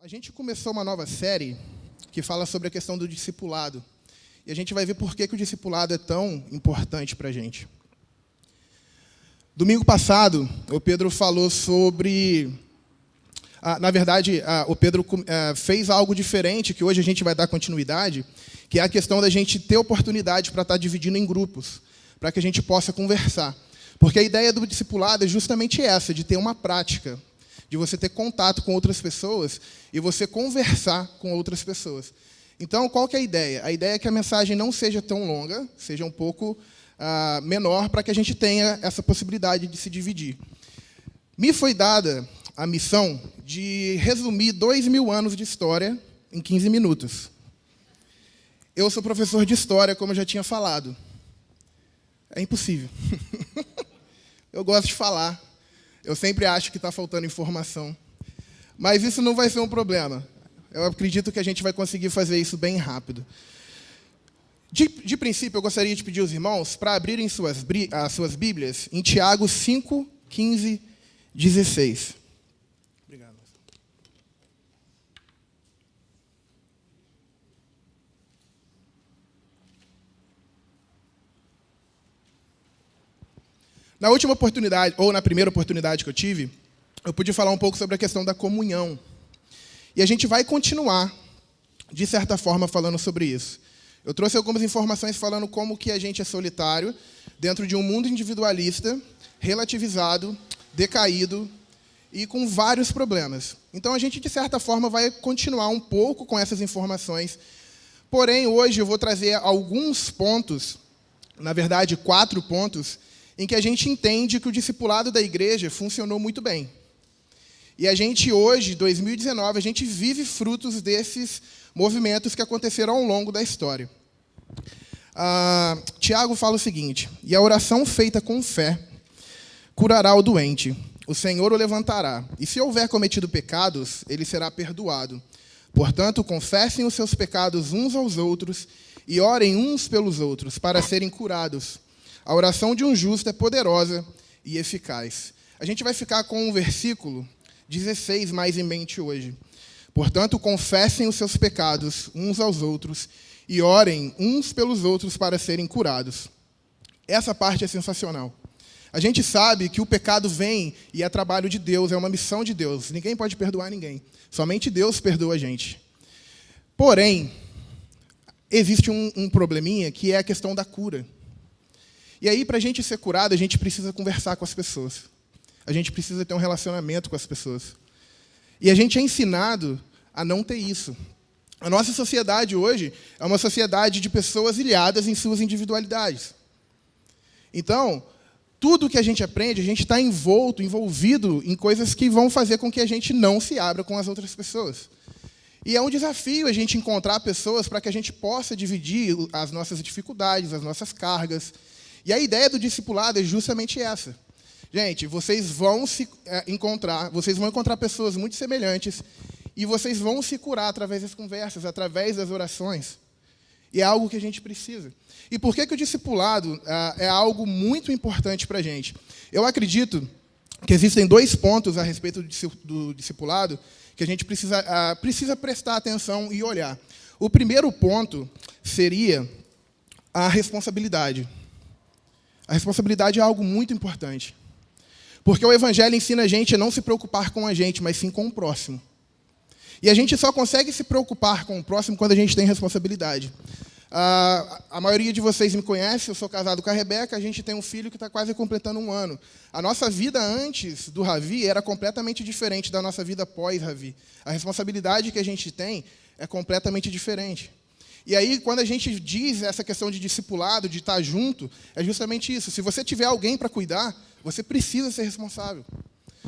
A gente começou uma nova série que fala sobre a questão do discipulado. E a gente vai ver por que o discipulado é tão importante para a gente. Domingo passado, o Pedro falou sobre... o Pedro fez algo diferente, que hoje a gente vai dar continuidade, que é a questão da gente ter oportunidade para estar dividindo em grupos, para que a gente possa conversar. Porque a ideia do discipulado é justamente essa, de ter uma prática, de você ter contato com outras pessoas e você conversar com outras pessoas. Então, qual que é a ideia? A ideia é que a mensagem não seja tão longa, seja um pouco menor, para que a gente tenha essa possibilidade de se dividir. Me foi dada a missão de resumir 2000 anos de história em 15 minutos. Eu sou professor de história, como eu já tinha falado. É impossível. Eu gosto de falar. Eu sempre acho que está faltando informação. Mas isso não vai ser um problema. Eu acredito que a gente vai conseguir fazer isso bem rápido. De princípio, eu gostaria de pedir aos irmãos para abrirem as suas Bíblias em Tiago 5, 15, 16. Obrigado. Na última oportunidade, ou na primeira oportunidade que eu tive, eu pude falar um pouco sobre a questão da comunhão. E a gente vai continuar, de certa forma, falando sobre isso. Eu trouxe algumas informações falando como que a gente é solitário dentro de um mundo individualista, relativizado, decaído e com vários problemas. Então, a gente, de certa forma, vai continuar um pouco com essas informações. Porém, hoje eu vou trazer alguns pontos, na verdade, 4 pontos, em que a gente entende que o discipulado da igreja funcionou muito bem. E a gente hoje, 2019, a gente vive frutos desses movimentos que aconteceram ao longo da história. Tiago fala o seguinte: e a oração feita com fé curará o doente, o Senhor o levantará, e se houver cometido pecados, ele será perdoado. Portanto, confessem os seus pecados uns aos outros e orem uns pelos outros para serem curados. A oração de um justo é poderosa e eficaz. A gente vai ficar com o versículo 16 mais em mente hoje. Portanto, confessem os seus pecados uns aos outros e orem uns pelos outros para serem curados. Essa parte é sensacional. A gente sabe que o pecado vem e é trabalho de Deus, é uma missão de Deus. Ninguém pode perdoar ninguém. Somente Deus perdoa a gente. Porém, existe um probleminha que é a questão da cura. E aí, para a gente ser curado, a gente precisa conversar com as pessoas. A gente precisa ter um relacionamento com as pessoas. E a gente é ensinado a não ter isso. A nossa sociedade hoje é uma sociedade de pessoas ilhadas em suas individualidades. Então, tudo que a gente aprende, a gente está envolvido em coisas que vão fazer com que a gente não se abra com as outras pessoas. E é um desafio a gente encontrar pessoas para que a gente possa dividir as nossas dificuldades, as nossas cargas. E a ideia do discipulado é justamente essa. Gente, vocês vão encontrar pessoas muito semelhantes e vocês vão se curar através das conversas, através das orações. E é algo que a gente precisa. E por que o discipulado é algo muito importante para a gente? Eu acredito que existem 2 pontos a respeito do discipulado que a gente precisa prestar atenção e olhar. O primeiro ponto seria a responsabilidade. A responsabilidade é algo muito importante. Porque o Evangelho ensina a gente a não se preocupar com a gente, mas sim com o próximo. E a gente só consegue se preocupar com o próximo quando a gente tem responsabilidade. A maioria de vocês me conhece, eu sou casado com a Rebeca, a gente tem um filho que está quase completando 1 ano. A nossa vida antes do Ravi era completamente diferente da nossa vida pós-Ravi. A responsabilidade que a gente tem é completamente diferente. E aí, quando a gente diz essa questão de discipulado, de estar junto, é justamente isso. Se você tiver alguém para cuidar, você precisa ser responsável.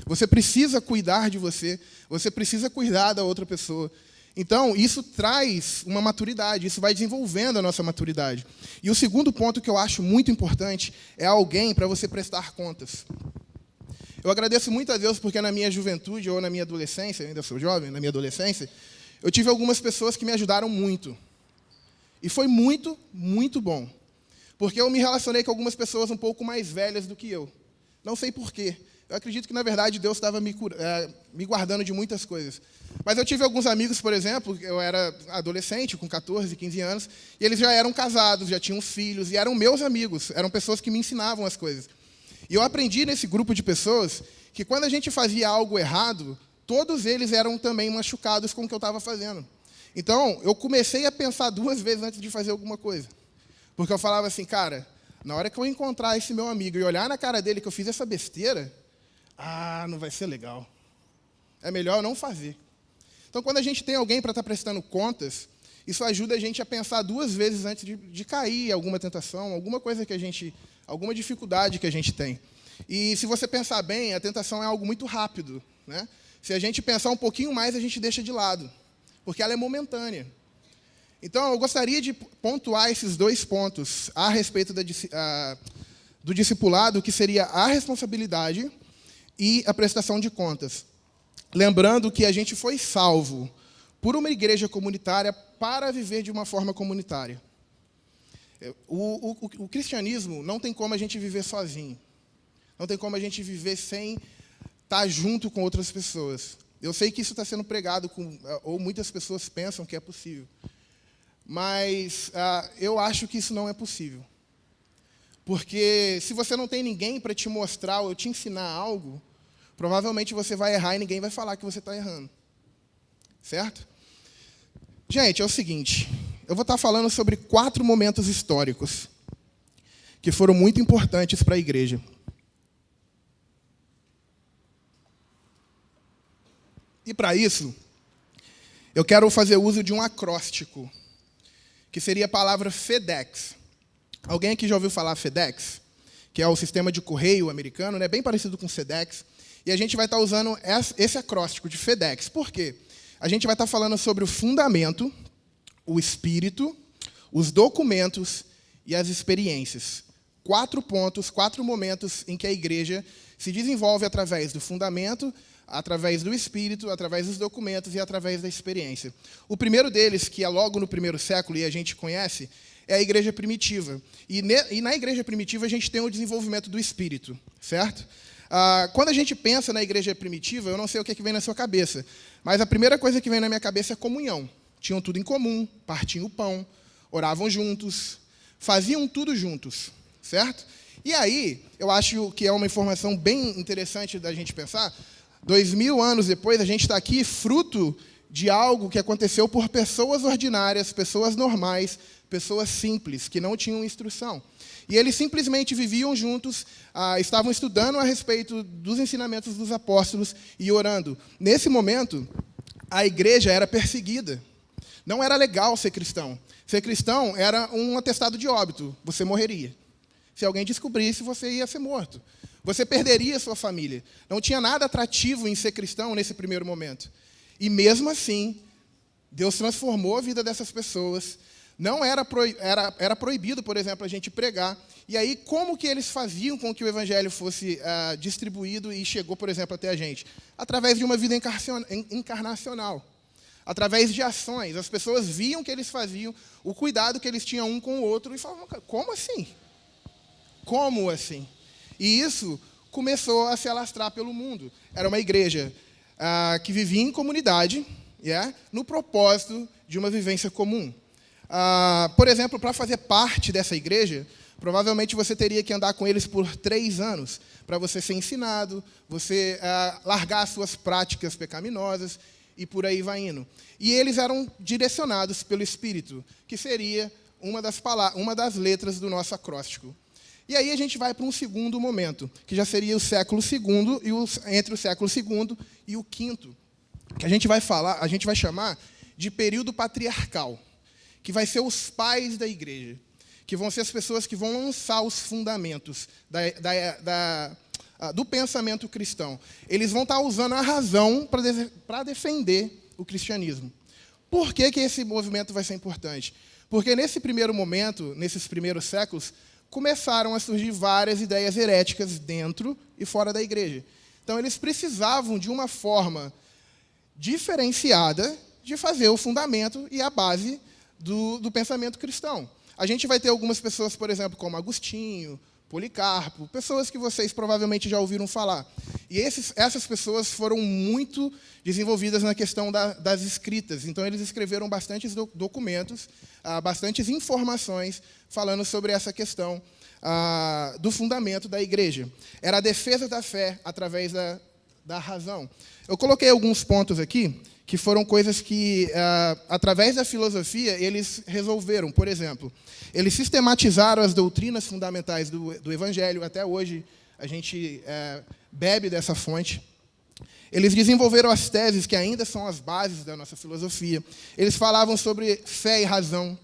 Você precisa cuidar de você. Você precisa cuidar da outra pessoa. Então, isso traz uma maturidade. Isso vai desenvolvendo a nossa maturidade. E o segundo ponto que eu acho muito importante é alguém para você prestar contas. Eu agradeço muito a Deus porque na minha juventude ou na minha adolescência, ainda sou jovem, na minha adolescência, eu tive algumas pessoas que me ajudaram muito. E foi muito, muito bom. Porque eu me relacionei com algumas pessoas um pouco mais velhas do que eu. Não sei porquê. Eu acredito que, na verdade, Deus estava me guardando de muitas coisas. Mas eu tive alguns amigos, por exemplo, eu era adolescente, com 14, 15 anos, e eles já eram casados, já tinham filhos, e eram meus amigos, eram pessoas que me ensinavam as coisas. E eu aprendi nesse grupo de pessoas que, quando a gente fazia algo errado, todos eles eram também machucados com o que eu estava fazendo. Então, eu comecei a pensar 2 vezes antes de fazer alguma coisa. Porque eu falava assim, cara, na hora que eu encontrar esse meu amigo e olhar na cara dele que eu fiz essa besteira, não vai ser legal. É melhor eu não fazer. Então, quando a gente tem alguém para estar prestando contas, isso ajuda a gente a pensar 2 vezes antes de cair em alguma tentação, alguma coisa que a gente, alguma dificuldade que a gente tem. E se você pensar bem, a tentação é algo muito rápido, né? Se a gente pensar um pouquinho mais, a gente deixa de lado, porque ela é momentânea. Então, eu gostaria de pontuar esses 2 pontos a respeito do discipulado, que seria a responsabilidade e a prestação de contas. Lembrando que a gente foi salvo por uma igreja comunitária para viver de uma forma comunitária. O cristianismo não tem como a gente viver sozinho. Não tem como a gente viver sem estar junto com outras pessoas. Eu sei que isso está sendo pregado, ou muitas pessoas pensam que é possível. Mas eu acho que isso não é possível. Porque se você não tem ninguém para te mostrar ou te ensinar algo, provavelmente você vai errar e ninguém vai falar que você está errando. Certo? Gente, é o seguinte, eu vou estar falando sobre 4 momentos históricos que foram muito importantes para a igreja. E para isso, eu quero fazer uso de um acróstico, que seria a palavra FedEx. Alguém aqui já ouviu falar FedEx? Que é o sistema de correio americano, né? Bem parecido com o SEDEX. E a gente vai estar usando esse acróstico de FedEx. Por quê? A gente vai estar falando sobre o fundamento, o espírito, os documentos e as experiências. 4 pontos, 4 momentos em que a igreja se desenvolve através do fundamento, através do espírito, através dos documentos e através da experiência. O primeiro deles, que é logo no 1º século e a gente conhece, é a igreja primitiva. E na igreja primitiva a gente tem o desenvolvimento do espírito, certo? Quando a gente pensa na igreja primitiva, eu não sei o que vem na sua cabeça, mas a primeira coisa que vem na minha cabeça é comunhão. Tinham tudo em comum, partiam o pão, oravam juntos, faziam tudo juntos, certo? E aí, eu acho que é uma informação bem interessante da gente pensar, 2000 anos depois, a gente está aqui fruto de algo que aconteceu por pessoas ordinárias, pessoas normais, pessoas simples, que não tinham instrução. E eles simplesmente viviam juntos, estavam estudando a respeito dos ensinamentos dos apóstolos e orando. Nesse momento, a igreja era perseguida. Não era legal ser cristão. Ser cristão era um atestado de óbito, você morreria. Se alguém descobrisse, você ia ser morto. Você perderia sua família. Não tinha nada atrativo em ser cristão nesse primeiro momento. E mesmo assim, Deus transformou a vida dessas pessoas. Não era proibido, por exemplo, a gente pregar. E aí, como que eles faziam com que o evangelho fosse distribuído e chegou, por exemplo, até a gente? Através de uma vida encarnacional. Através de ações. As pessoas viam o que eles faziam, o cuidado que eles tinham um com o outro, e falavam, como assim? Como assim? E isso começou a se alastrar pelo mundo. Era uma igreja que vivia em comunidade, no propósito de uma vivência comum. Por exemplo, para fazer parte dessa igreja, provavelmente você teria que andar com eles por 3 anos, para você ser ensinado, você largar as suas práticas pecaminosas, e por aí vai indo. E eles eram direcionados pelo Espírito, que seria uma das letras do nosso acróstico. E aí a gente vai para um segundo momento, que já seria o século II, entre o século II e o V, que a gente vai chamar de período patriarcal, que vai ser os pais da igreja, que vão ser as pessoas que vão lançar os fundamentos do pensamento cristão. Eles vão estar usando a razão para defender o cristianismo. Por que esse movimento vai ser importante? Porque nesse primeiro momento, nesses primeiros séculos, começaram a surgir várias ideias heréticas dentro e fora da igreja. Então, eles precisavam de uma forma diferenciada de fazer o fundamento e a base do pensamento cristão. A gente vai ter algumas pessoas, por exemplo, como Agostinho, Policarpo, pessoas que vocês provavelmente já ouviram falar. E essas pessoas foram muito desenvolvidas na questão das escritas. Então, eles escreveram bastantes documentos, bastantes informações falando sobre essa questão do fundamento da igreja. Era a defesa da fé através da razão. Eu coloquei alguns pontos aqui, que foram coisas que, através da filosofia, eles resolveram. Por exemplo, eles sistematizaram as doutrinas fundamentais do Evangelho. Até hoje, a gente bebe dessa fonte. Eles desenvolveram as teses que ainda são as bases da nossa filosofia. Eles falavam sobre fé e razão,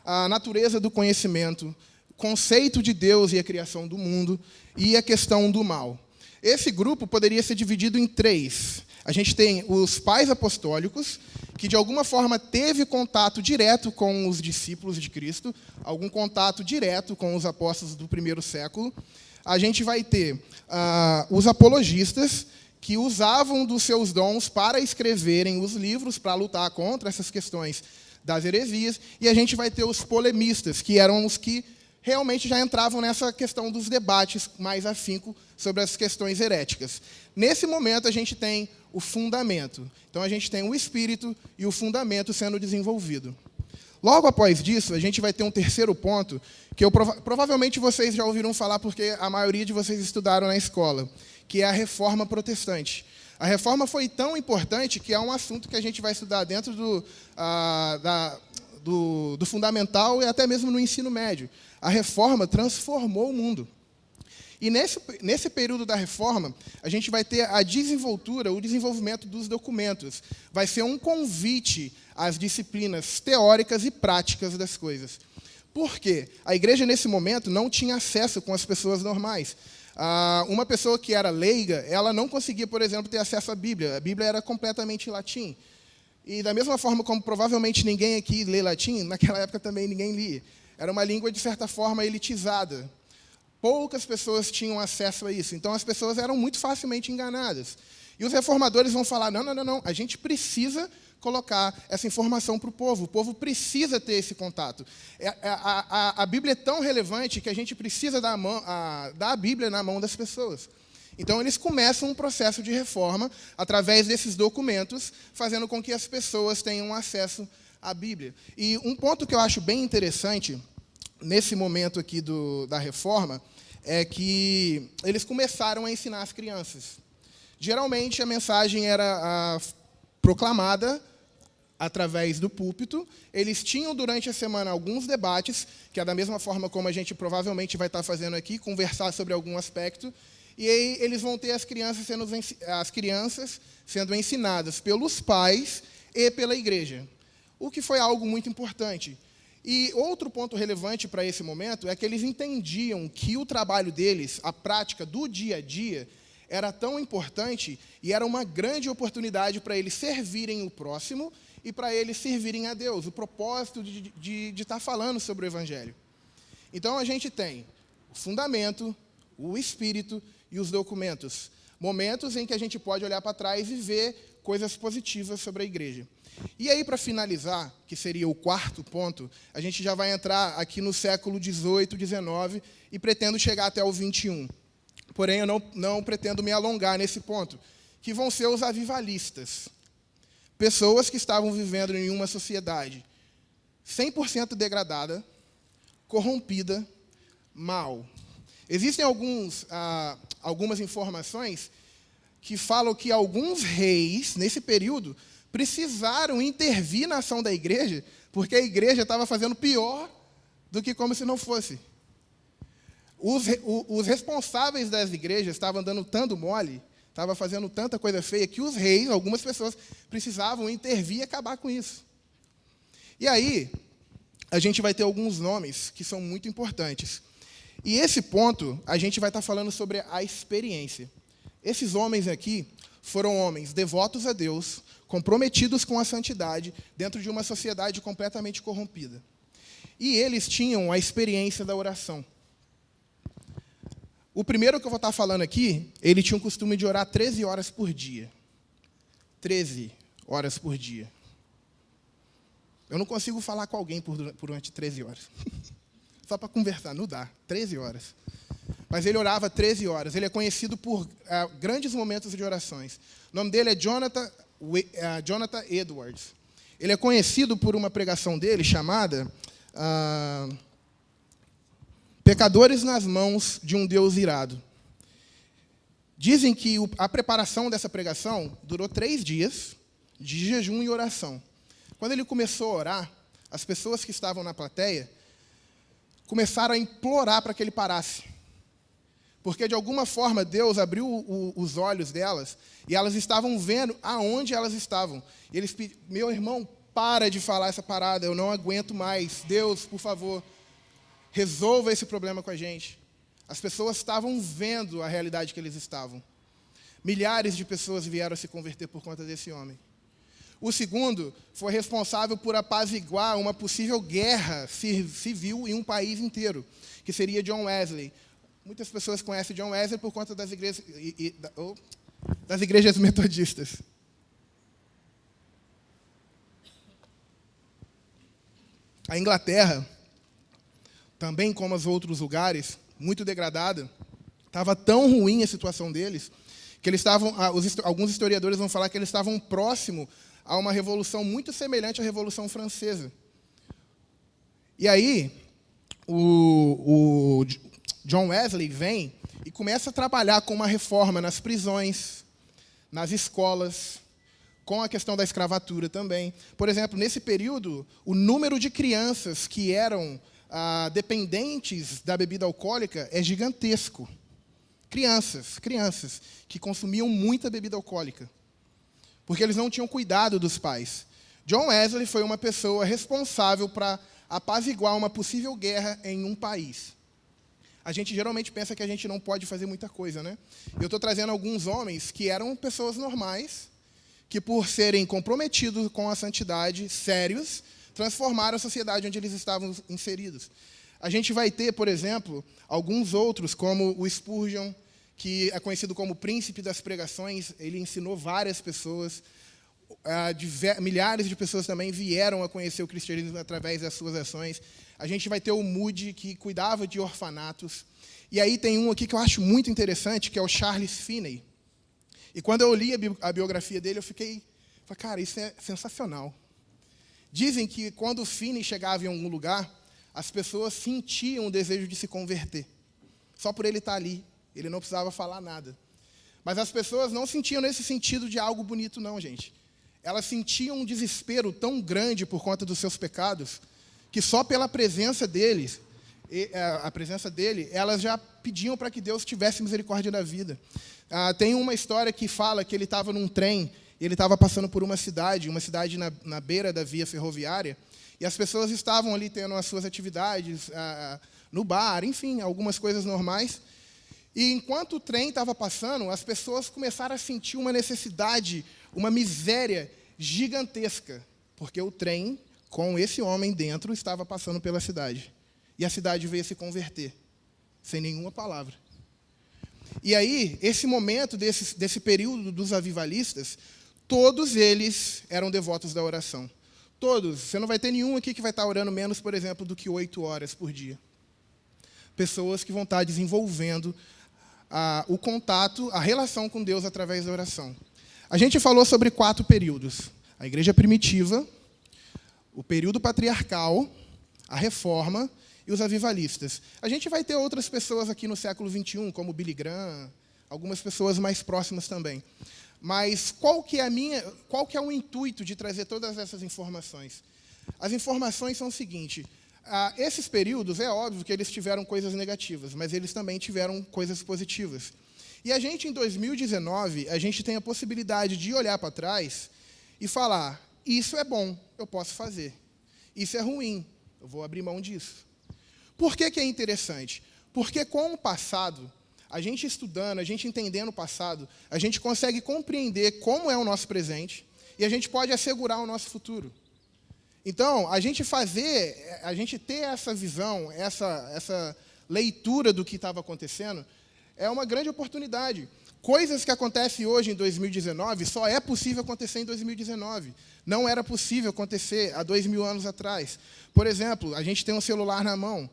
a natureza do conhecimento, conceito de Deus e a criação do mundo, e a questão do mal. Esse grupo poderia ser dividido em 3. A gente tem os pais apostólicos, que de alguma forma teve contato direto com os discípulos de Cristo, algum contato direto com os apóstolos do primeiro século. A gente vai ter os apologistas, que usavam dos seus dons para escreverem os livros, para lutar contra essas questões das heresias. E a gente vai ter os polemistas, que eram os que realmente já entravam nessa questão dos debates mais afinco sobre as questões heréticas. Nesse momento, a gente tem o fundamento. Então, a gente tem o espírito e o fundamento sendo desenvolvido. Logo após disso, a gente vai ter um terceiro ponto, que provavelmente vocês já ouviram falar, porque a maioria de vocês estudaram na escola, que é a Reforma Protestante. A Reforma foi tão importante que é um assunto que a gente vai estudar dentro do fundamental e até mesmo no ensino médio. A Reforma transformou o mundo. E nesse período da Reforma, a gente vai ter a desenvoltura, o desenvolvimento dos documentos. Vai ser um convite às disciplinas teóricas e práticas das coisas. Por quê? A igreja, nesse momento, não tinha acesso com as pessoas normais. Uma pessoa que era leiga, ela não conseguia, por exemplo, ter acesso à Bíblia. A Bíblia era completamente em latim. E da mesma forma como provavelmente ninguém aqui lê latim, naquela época também ninguém lia. Era uma língua, de certa forma, elitizada. Poucas pessoas tinham acesso a isso. Então, as pessoas eram muito facilmente enganadas. E os reformadores vão falar, não, a gente precisa colocar essa informação para o povo precisa ter esse contato. A Bíblia é tão relevante que a gente precisa dar a Bíblia na mão das pessoas. Então, eles começam um processo de reforma através desses documentos, fazendo com que as pessoas tenham acesso à Bíblia. E um ponto que eu acho bem interessante, nesse momento aqui da reforma, é que eles começaram a ensinar as crianças. Geralmente, a mensagem era proclamada através do púlpito. Eles tinham, durante a semana, alguns debates, que é da mesma forma como a gente provavelmente vai estar fazendo aqui, conversar sobre algum aspecto. E aí eles vão ter as crianças sendo ensinadas pelos pais e pela igreja, o que foi algo muito importante. E outro ponto relevante para esse momento é que eles entendiam que o trabalho deles, a prática do dia a dia, era tão importante e era uma grande oportunidade para eles servirem o próximo e para eles servirem a Deus, o propósito de estar falando sobre o Evangelho. Então, a gente tem o fundamento, o espírito e os documentos. Momentos em que a gente pode olhar para trás e ver coisas positivas sobre a igreja. E aí, para finalizar, que seria o quarto ponto, a gente já vai entrar aqui no século XVIII, XIX e pretendo chegar até o XXI. Porém, eu não pretendo me alongar nesse ponto, que vão ser os avivalistas. Pessoas que estavam vivendo em uma sociedade 100% degradada, corrompida, mal. Existem algumas informações que falam que alguns reis, nesse período, precisaram intervir na ação da igreja, porque a igreja estava fazendo pior do que como se não fosse. Os responsáveis das igrejas estavam dando tanto mole, estavam fazendo tanta coisa feia, que os reis, algumas pessoas, precisavam intervir e acabar com isso. E aí, a gente vai ter alguns nomes que são muito importantes. E esse ponto, a gente vai estar falando sobre a experiência. Esses homens aqui foram homens devotos a Deus, comprometidos com a santidade, dentro de uma sociedade completamente corrompida. E eles tinham a experiência da oração. O primeiro que eu vou estar falando aqui, ele tinha o costume de orar 13 horas por dia. 13 horas por dia. Eu não consigo falar com alguém durante 13 horas. Só para conversar, não dá. 13 horas. mas ele orava 13 horas. Ele é conhecido por grandes momentos de orações. O nome dele é Jonathan Edwards. Ele é conhecido por uma pregação dele chamada Pecadores nas Mãos de um Deus Irado. Dizem que a preparação dessa pregação durou 3 dias de jejum e oração. Quando ele começou a orar, as pessoas que estavam na plateia começaram a implorar para que ele parasse. Porque, de alguma forma, Deus abriu os olhos delas e elas estavam vendo aonde elas estavam. E eles pediram: meu irmão, para de falar essa parada, eu não aguento mais. Deus, por favor, resolva esse problema com a gente. As pessoas estavam vendo a realidade que eles estavam. Milhares de pessoas vieram a se converter por conta desse homem. O segundo foi responsável por apaziguar uma possível guerra civil em um país inteiro, que seria John Wesley. Muitas pessoas conhecem John Wesley por conta das igrejas metodistas. A Inglaterra, também como os outros lugares, muito degradada, estava tão ruim a situação deles, que eles estavam, alguns historiadores vão falar que eles estavam próximo a uma revolução muito semelhante à Revolução Francesa. E aí, o John Wesley vem e começa a trabalhar com uma reforma nas prisões, nas escolas, com a questão da escravatura também. Por exemplo, nesse período, o número de crianças que eram dependentes da bebida alcoólica é gigantesco. Crianças que consumiam muita bebida alcoólica, porque eles não tinham cuidado dos pais. John Wesley foi uma pessoa responsável para apaziguar uma possível guerra em um país. A gente geralmente pensa que a gente não pode fazer muita coisa, né? Eu estou trazendo alguns homens que eram pessoas normais, que por serem comprometidos com a santidade, sérios, transformaram a sociedade onde eles estavam inseridos. A gente vai ter, por exemplo, alguns outros, como o Spurgeon, que é conhecido como o príncipe das pregações. Ele ensinou várias pessoas. Milhares de pessoas também vieram a conhecer o cristianismo através das suas ações. A gente vai ter o Moody, que cuidava de orfanatos. E aí tem um aqui que eu acho muito interessante, que é o Charles Finney. E quando eu li a biografia dele, eu falei, cara, isso é sensacional. Dizem que quando o Finney chegava em algum lugar, as pessoas sentiam o desejo de se converter. Só por ele estar ali, ele não precisava falar nada. Mas as pessoas não sentiam nesse sentido de algo bonito, não, gente. Elas sentiam um desespero tão grande por conta dos seus pecados, que só pela presença dele, elas já pediam para que Deus tivesse misericórdia da vida. Tem uma história que fala que ele estava num trem, e ele estava passando por uma cidade na beira da via ferroviária, e as pessoas estavam ali tendo as suas atividades, no bar, enfim, algumas coisas normais. E enquanto o trem estava passando, as pessoas começaram a sentir uma necessidade, uma miséria gigantesca, porque o trem, com esse homem dentro, estava passando pela cidade. E a cidade veio se converter, sem nenhuma palavra. E aí, esse momento, desse período dos avivalistas, todos eles eram devotos da oração. Todos. Você não vai ter nenhum aqui que vai estar orando menos, por exemplo, do que 8 horas por dia. Pessoas que vão estar desenvolvendo o contato, a relação com Deus através da oração. A gente falou sobre 4 períodos. A igreja primitiva, o período patriarcal, a reforma e os avivalistas. A gente vai ter outras pessoas aqui no século XXI, como Billy Graham, algumas pessoas mais próximas também. Mas qual que é o intuito de trazer todas essas informações? As informações são o seguinte: esses períodos, é óbvio que eles tiveram coisas negativas, mas eles também tiveram coisas positivas. E a gente, em 2019, a gente tem a possibilidade de olhar para trás e falar: isso é bom, eu posso fazer. Isso é ruim, eu vou abrir mão disso. Por que é interessante? Porque com o passado, a gente estudando, a gente entendendo o passado, a gente consegue compreender como é o nosso presente e a gente pode assegurar o nosso futuro. Então, a gente ter essa visão, essa leitura do que estava acontecendo, é uma grande oportunidade. Coisas que acontecem hoje em 2019 só é possível acontecer em 2019. Não era possível acontecer há 2000 anos atrás. Por exemplo, a gente tem um celular na mão.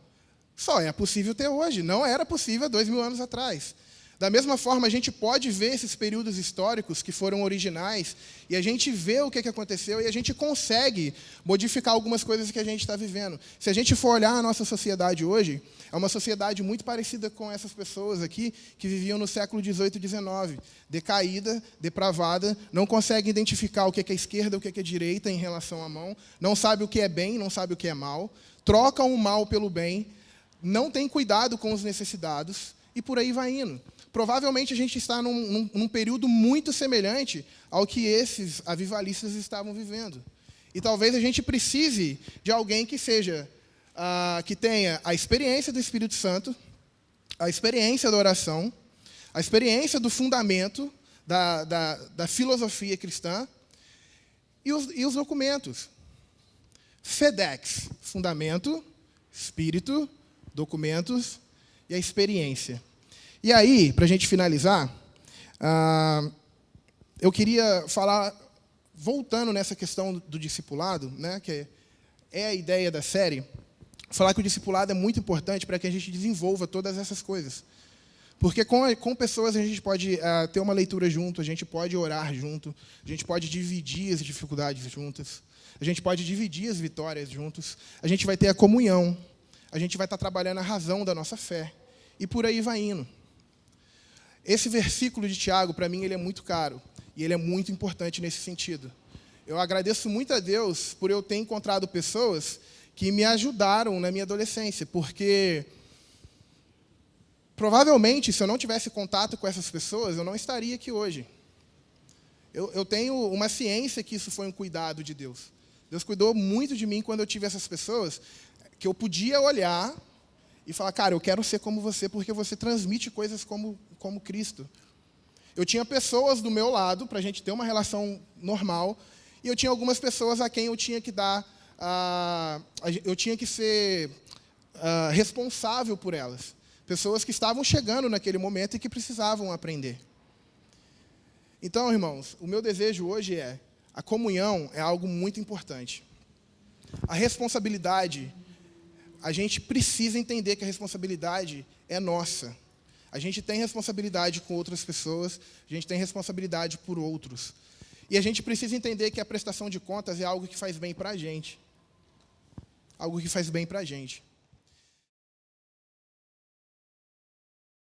Só é possível ter hoje, não era possível há 2000 anos atrás. Da mesma forma, a gente pode ver esses períodos históricos que foram originais e a gente vê o que aconteceu e a gente consegue modificar algumas coisas que a gente está vivendo. Se a gente for olhar a nossa sociedade hoje, é uma sociedade muito parecida com essas pessoas aqui que viviam no século XVIII e XIX. Decaída, depravada, não consegue identificar o que é esquerda, o que é direita em relação à mão, não sabe o que é bem, não sabe o que é mal, troca o mal pelo bem, não tem cuidado com os necessitados e por aí vai indo. Provavelmente a gente está num período muito semelhante ao que esses avivalistas estavam vivendo. E talvez a gente precise de alguém que seja, que tenha a experiência do Espírito Santo, a experiência da oração, a experiência do fundamento da filosofia cristã e os documentos. FEDEX, fundamento, espírito, documentos e a experiência. E aí, para a gente finalizar, eu queria falar, voltando nessa questão do discipulado, né, que é a ideia da série, falar que o discipulado é muito importante para que a gente desenvolva todas essas coisas. Porque com pessoas a gente pode ter uma leitura junto, a gente pode orar junto, a gente pode dividir as dificuldades juntas, a gente pode dividir as vitórias juntos, a gente vai ter a comunhão, a gente vai estar trabalhando a razão da nossa fé, e por aí vai indo. Esse versículo de Tiago, para mim, ele é muito caro, e ele é muito importante nesse sentido. Eu agradeço muito a Deus por eu ter encontrado pessoas que me ajudaram na minha adolescência, porque provavelmente, se eu não tivesse contato com essas pessoas, eu não estaria aqui hoje. Eu tenho uma ciência que isso foi um cuidado de Deus. Deus cuidou muito de mim quando eu tive essas pessoas, que eu podia olhar e falar, cara, eu quero ser como você, porque você transmite coisas como Cristo. Eu tinha pessoas do meu lado, para a gente ter uma relação normal, e eu tinha algumas pessoas a quem eu tinha que dar, eu tinha que ser responsável por elas. Pessoas que estavam chegando naquele momento e que precisavam aprender. Então, irmãos, o meu desejo hoje a comunhão é algo muito importante. A responsabilidade, a gente precisa entender que a responsabilidade é nossa. A gente tem responsabilidade com outras pessoas, a gente tem responsabilidade por outros. E a gente precisa entender que a prestação de contas é algo que faz bem para a gente. Algo que faz bem para a gente.